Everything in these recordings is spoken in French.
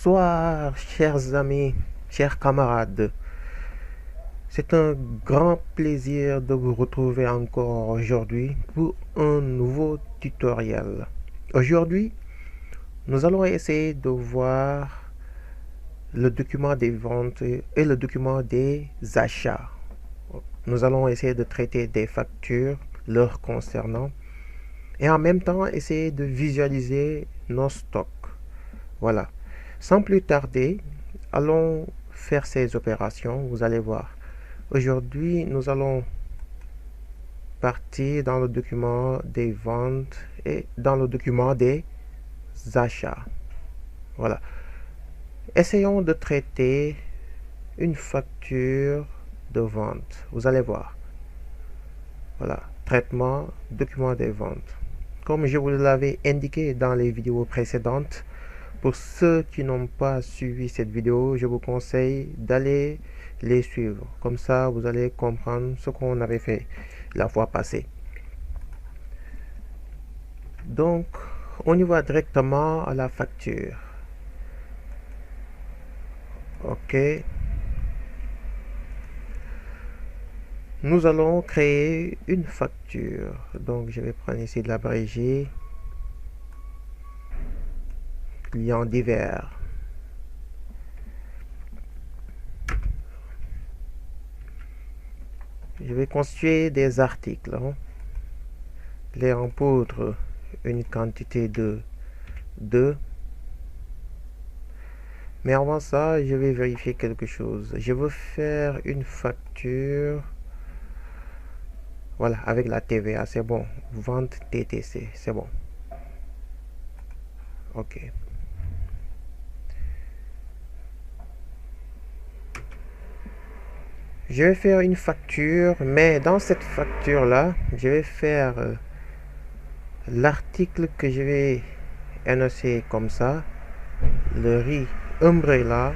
Bonsoir, chers amis, chers camarades. C'est un grand plaisir de vous retrouver encore aujourd'hui pour un nouveau tutoriel. Aujourd'hui, nous allons essayer de voir le document des ventes et le document des achats. Nous allons essayer de traiter des factures leur concernant et en même temps essayer de visualiser nos stocks. Voilà. Sans plus tarder, allons faire ces opérations. Vous allez voir. Aujourd'hui, nous allons partir dans le document des ventes et dans le document des achats. Voilà. Essayons de traiter une facture de vente. Vous allez voir. Voilà. Traitement, document des ventes. Comme je vous l'avais indiqué dans les vidéos précédentes, pour ceux qui n'ont pas suivi cette vidéo, je vous conseille d'aller les suivre. Comme ça, vous allez comprendre ce qu'on avait fait la fois passée. Donc, on y va directement à la facture. OK. Nous allons créer une facture. Donc, je vais prendre ici de l'abrégé. Clients divers. Je vais constituer des articles. Les en poudre, une quantité de 2. Mais avant ça, je vais vérifier quelque chose. Je veux faire une facture. Voilà, avec la TVA, c'est bon. Vente TTC, c'est bon. OK. Je vais faire une facture, mais dans cette facture-là, je vais faire l'article que je vais énoncer comme ça, le riz umbrella.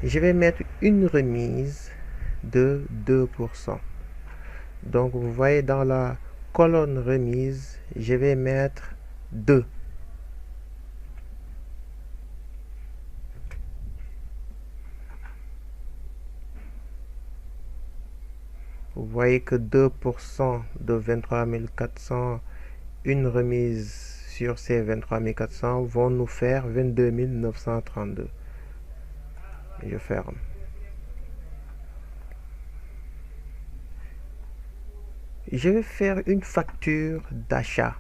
Je vais mettre une remise de 2%. Donc, vous voyez dans la colonne remise, je vais mettre 2. Vous voyez que 2% de 23 400, une remise sur ces 23 400 vont nous faire 22 932. Je ferme. Je vais faire une facture d'achat.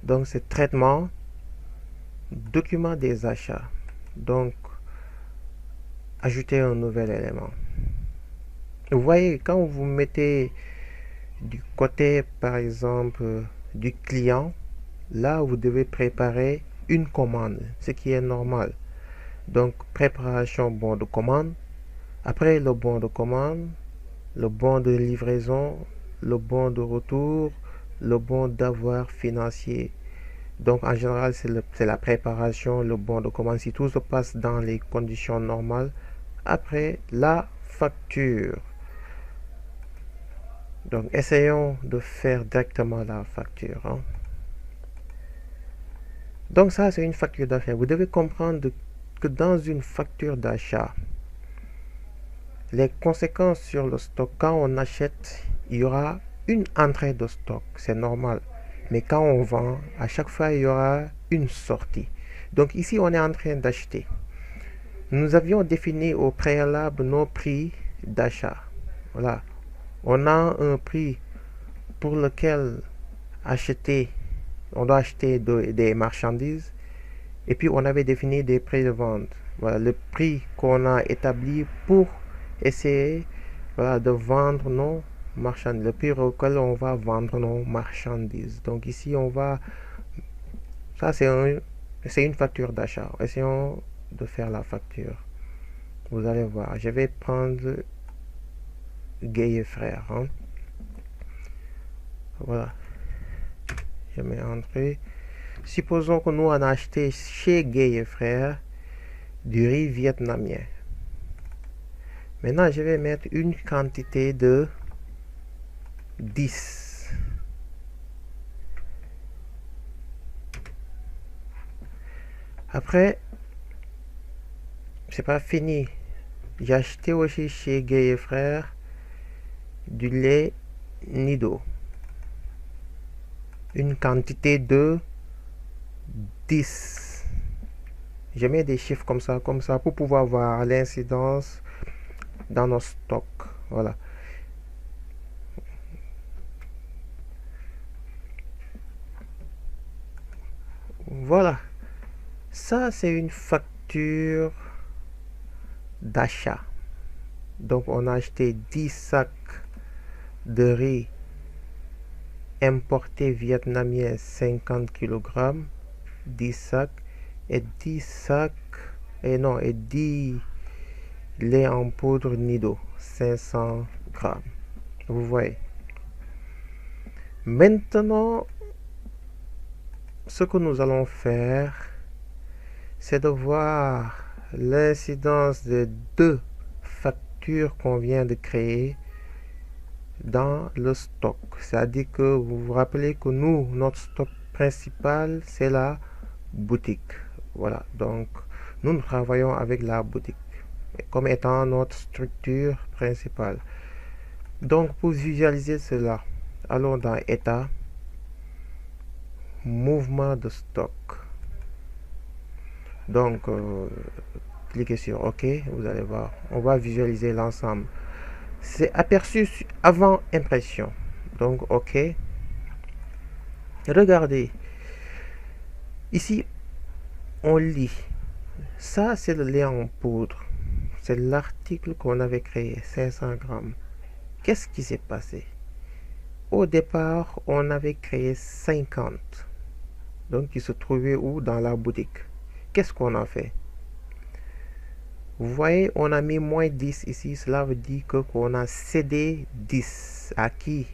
Donc, c'est traitement, document des achats. Donc, ajouter un nouvel élément. Vous voyez, quand vous mettez du côté, par exemple, du client, là, vous devez préparer une commande, ce qui est normal. Donc, préparation bon de commande. Après le bon de commande, le bon de livraison, le bon de retour, le bon d'avoir financier. Donc, en général, c'est la préparation, le bon de commande. Si tout se passe dans les conditions normales, après, la facture. Donc, essayons de faire directement la facture. Donc, ça, c'est une facture d'achat. Vous devez comprendre que dans une facture d'achat, les conséquences sur le stock, quand on achète, il y aura une entrée de stock. C'est normal. Mais quand on vend, à chaque fois, il y aura une sortie. Donc, ici, on est en train d'acheter. Nous avions défini au préalable nos prix d'achat. Voilà. On a un prix pour lequel on doit acheter des marchandises. Et puis, on avait défini des prix de vente. Voilà, le prix qu'on a établi pour essayer, voilà, de vendre nos marchandises. Le prix auquel on va vendre nos marchandises. Donc, ici, on va... Ça, c'est une facture d'achat. Essayons de faire la facture. Vous allez voir. Je vais prendre Gay et Frères. Voilà. Je mets entrée. Supposons que nous on a acheté chez Gay et Frères du riz vietnamien. Maintenant, je vais mettre une quantité de 10. Après, c'est pas fini. J'ai acheté aussi chez Gay et Frères du lait Nido. Une quantité de 10. Je mets des chiffres comme ça, pour pouvoir voir l'incidence dans nos stocks. Voilà. Voilà. Ça, c'est une facture d'achat. Donc, on a acheté 10 sacs de riz importé vietnamien 50 kg, 10 sacs, et 10 sacs, et 10 lait en poudre Nido, 500 grammes. Vous voyez. Maintenant, ce que nous allons faire, c'est de voir l'incidence des deux factures qu'on vient de créer dans le stock. C'est-à-dire que vous vous rappelez que nous, notre stock principal, c'est la boutique. Voilà, donc nous travaillons avec la boutique comme étant notre structure principale. Donc pour visualiser cela, allons dans État, mouvement de stock. Donc cliquez sur OK, vous allez voir, on va visualiser l'ensemble. C'est aperçu avant impression. Donc OK. Regardez. Ici, on lit. Ça, c'est le lait en poudre. C'est l'article qu'on avait créé, 500 grammes. Qu'est-ce qui s'est passé? Au départ, on avait créé 50. Donc, il se trouvait où? Dans la boutique. Qu'est-ce qu'on a fait? Vous voyez, on a mis moins 10 ici. Cela veut dire qu'on a cédé 10. À qui?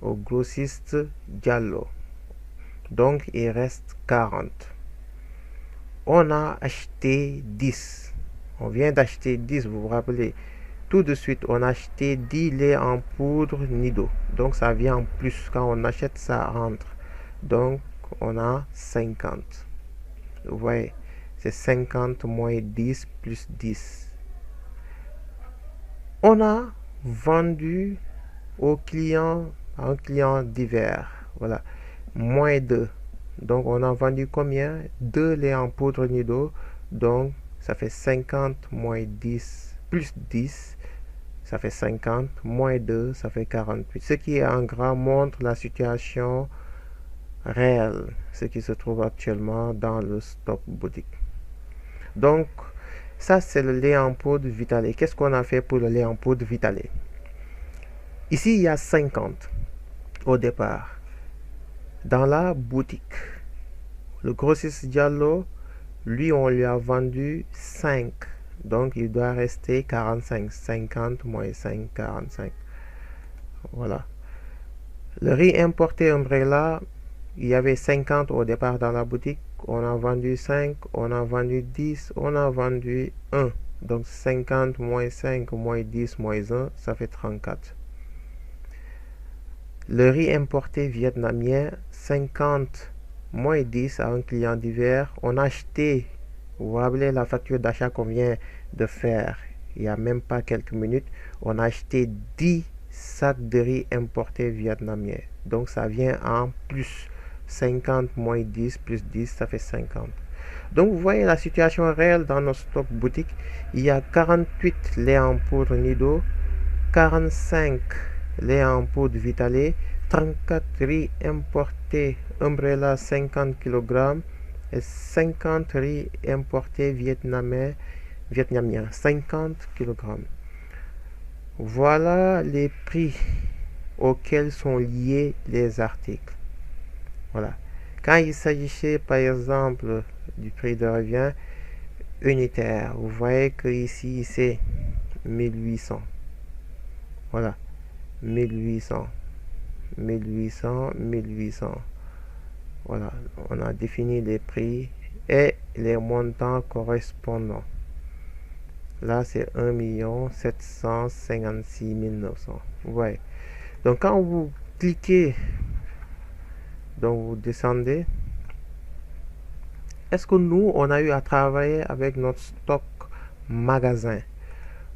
Au grossiste Diallo. Donc, il reste 40. On a acheté 10. On vient d'acheter 10, vous vous rappelez. Tout de suite, on a acheté 10 laits en poudre Nido. Donc, ça vient en plus. Quand on achète, ça rentre. Donc, on a 50. Vous voyez, c'est 50 moins 10 plus 10. On a vendu au client, à un client divers. Voilà, moins 2. Donc, on a vendu combien? 2 laits en poudre Nido. Donc, ça fait 50 moins 10 plus 10. Ça fait 50. Moins 2, ça fait 48. Ce qui, en gras, montre la situation réelle. Ce qui se trouve actuellement dans le stock boutique. Donc, ça, c'est le lait en poudre Vitalé. Qu'est-ce qu'on a fait pour le lait en poudre Vitalé? Ici, il y a 50 au départ. Dans la boutique, le grossiste Diallo, lui, on lui a vendu 5. Donc, il doit rester 45. 50 moins 5, 45. Voilà. Le riz importé Umbrella, il y avait 50 au départ dans la boutique. On a vendu 5, on a vendu 10, on a vendu 1. Donc, 50 moins 5 moins 10 moins 1, ça fait 34. Le riz importé vietnamien, 50 moins 10 à un client divers. On a acheté, vous vous rappelez la facture d'achat qu'on vient de faire il n'y a même pas quelques minutes. On a acheté 10 sacs de riz importé vietnamien. Donc ça vient en plus. 50 moins 10 plus 10, ça fait 50. Donc vous voyez la situation réelle dans nos stocks boutiques. Il y a 48 laits en poudre Nido, 45 lait en poudre Vitalé, 34 riz importé Umbrella 50 kg et 50 riz importé vietnamien 50 kg. Voilà les prix auxquels sont liés les articles. Voilà. Quand il s'agissait par exemple du prix de revient unitaire, vous voyez que ici c'est 1800. Voilà. 1800. Voilà, on a défini les prix et les montants correspondants. Là, c'est 1 756 900. Vous voyez. Donc, quand vous cliquez, donc vous descendez, est-ce que nous, on a eu à travailler avec notre stock magasin?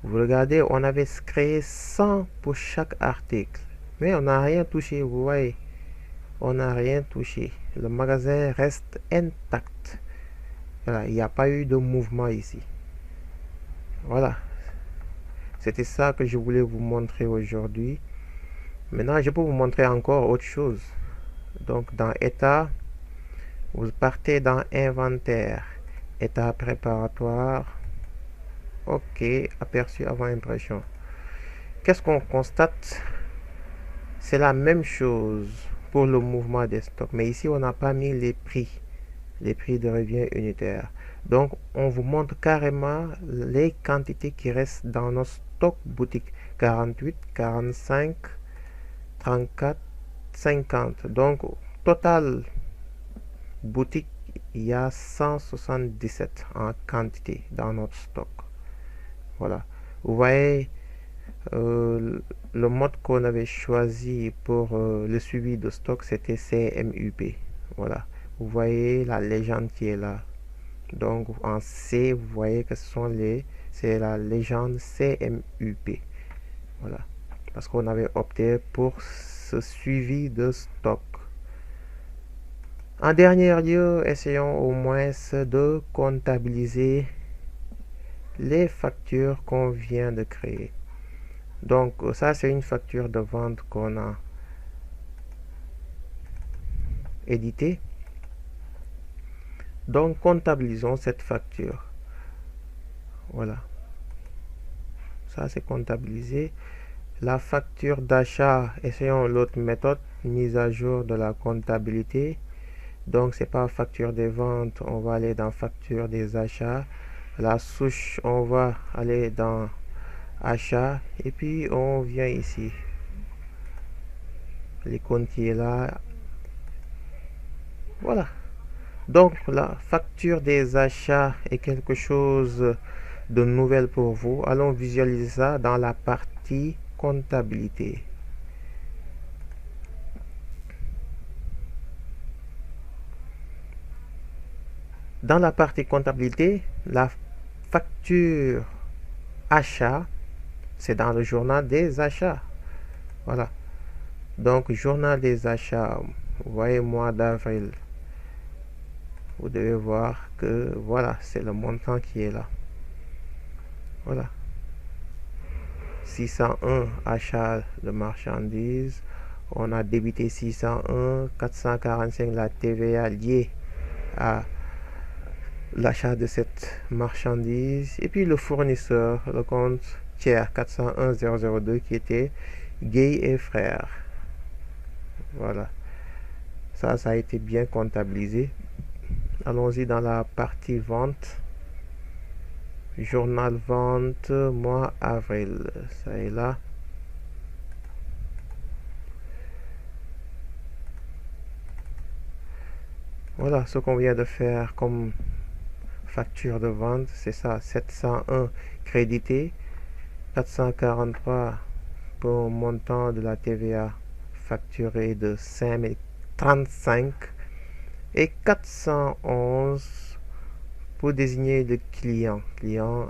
Vous regardez, on avait créé 100 pour chaque article, mais on n'a rien touché, vous voyez, on n'a rien touché. Le magasin reste intact. Voilà, il n'y a pas eu de mouvement ici. Voilà, c'était ça que je voulais vous montrer aujourd'hui. Maintenant, je peux vous montrer encore autre chose. Donc, dans état, vous partez dans inventaire, état préparatoire. Ok, aperçu avant impression. Qu'est-ce qu'on constate? C'est la même chose pour le mouvement des stocks, mais ici on n'a pas mis les prix de revient unitaire. Donc on vous montre carrément les quantités qui restent dans nos stocks boutiques: 48, 45, 34, 50. Donc total boutique, il y a 177 en quantité dans notre stock. Voilà, vous voyez le mode qu'on avait choisi pour le suivi de stock, c'était CMUP. Voilà, vous voyez la légende qui est là. Donc en C, vous voyez que c'est la légende CMUP. Voilà, parce qu'on avait opté pour ce suivi de stock. En dernier lieu, essayons au moins de comptabiliser les factures qu'on vient de créer. Donc ça, c'est une facture de vente qu'on a éditée. Donc comptabilisons cette facture. Voilà, ça c'est comptabilisé. La facture d'achat, essayons l'autre méthode, mise à jour de la comptabilité. Donc c'est pas facture des ventes, on va aller dans facture des achats. La souche, on va aller dans achat, et puis on vient ici, les comptes qui est là. Voilà, donc la facture des achats est quelque chose de nouvel pour vous. Allons visualiser ça dans la partie comptabilité. Dans la partie comptabilité, la facture achat, c'est dans le journal des achats. Voilà, donc journal des achats, vous voyez, mois d'avril, vous devez voir que voilà, c'est le montant qui est là. Voilà, 601 achats de marchandises, on a débité 601, 445 la TVA liée à l'achat de cette marchandise, et puis le fournisseur, le compte tiers 401 002 qui était Gay et Frères. Voilà, ça a été bien comptabilisé. Allons-y dans la partie vente. Journal vente mois avril, ça est là. Voilà ce qu'on vient de faire comme facture de vente, c'est ça, 701 crédité, 443 pour un montant de la TVA facturé de 5035 et 411 pour désigner le client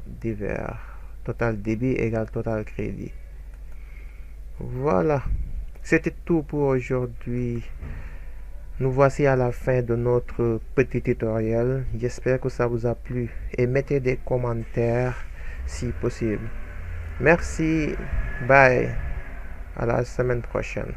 divers. Total débit égale total crédit. Voilà, c'était tout pour aujourd'hui. Nous voici à la fin de notre petit tutoriel. J'espère que ça vous a plu et mettez des commentaires si possible. Merci, bye, à la semaine prochaine.